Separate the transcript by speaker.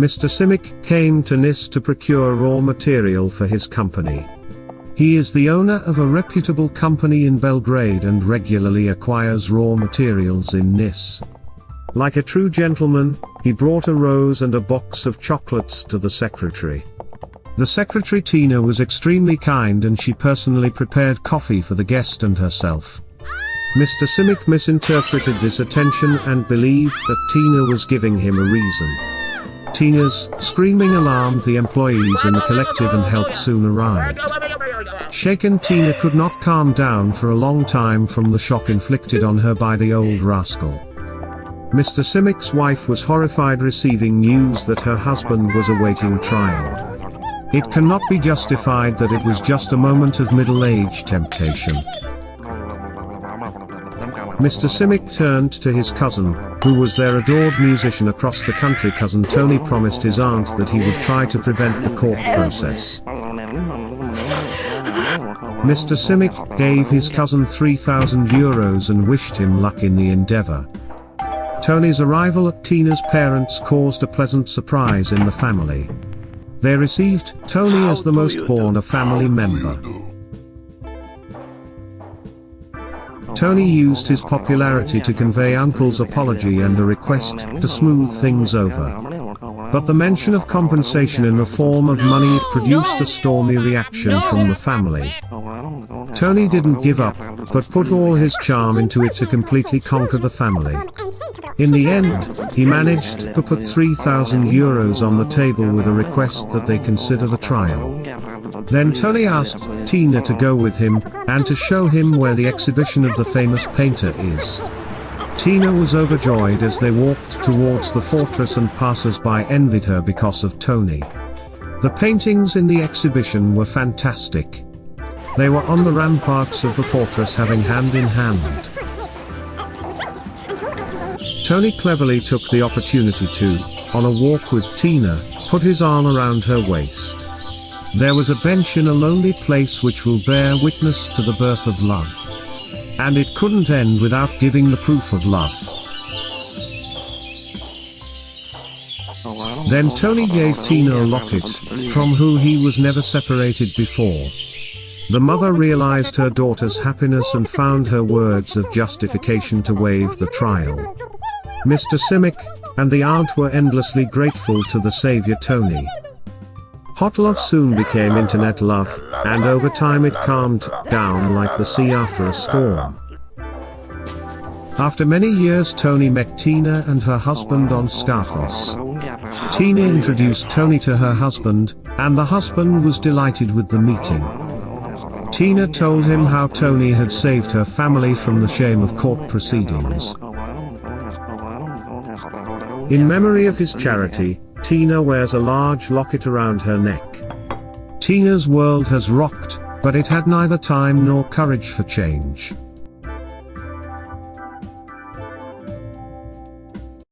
Speaker 1: Mr. Simic came to Nis to procure raw material for his company. He is the owner of a reputable company in Belgrade and regularly acquires raw materials in Nis. Like a true gentleman, he brought a rose and a box of chocolates to the secretary. The secretary Tina was extremely kind and she personally prepared coffee for the guest and herself. Mr. Simic misinterpreted this attention and believed that Tina was giving him a reason. Tina's screaming alarmed the employees in the collective and help soon arrived. Shaken Tina could not calm down for a long time from the shock inflicted on her by the old rascal. Mr. Simic's wife was horrified receiving news that her husband was awaiting trial. It cannot be justified that it was just a moment of middle-age temptation. Mr. Simic turned to his cousin, who was their adored musician across the country. Cousin Tony promised his aunt that he would try to prevent the court process. Mr. Simic gave his cousin €3,000 and wished him luck in the endeavor. Tony's arrival at Tina's parents caused a pleasant surprise in the family. They received Tony as the most born a family member. Tony used his popularity to convey Uncle's apology and a request to smooth things over. But the mention of compensation in the form of money produced a stormy reaction from the family. Tony didn't give up, but put all his charm into it to completely conquer the family. In the end, he managed to put €3,000 on the table with a request that they consider the trial. Then Tony asked Tina to go with him, and to show him where the exhibition of the famous painter is. Tina was overjoyed as they walked towards the fortress and passers-by envied her because of Tony. The paintings in the exhibition were fantastic. They were on the ramparts of the fortress having hand in hand. Tony cleverly took the opportunity to, on a walk with Tina, put his arm around her waist. There was a bench in a lonely place which will bear witness to the birth of love. And it couldn't end without giving the proof of love. Then Tony gave Tina a locket, from who he was never separated before. The mother realized her daughter's happiness and found her words of justification to waive the trial. Mr. Simic and the aunt were endlessly grateful to the savior Tony. Hot love soon became internet love, and over time it calmed down like the sea after a storm. After many years Tony met Tina and her husband on Scarthos. Tina introduced Tony to her husband, and the husband was delighted with the meeting. Tina told him how Tony had saved her family from the shame of court proceedings. In memory of his charity, Tina wears a large locket around her neck. Tina's world has rocked, but it had neither time nor courage for change.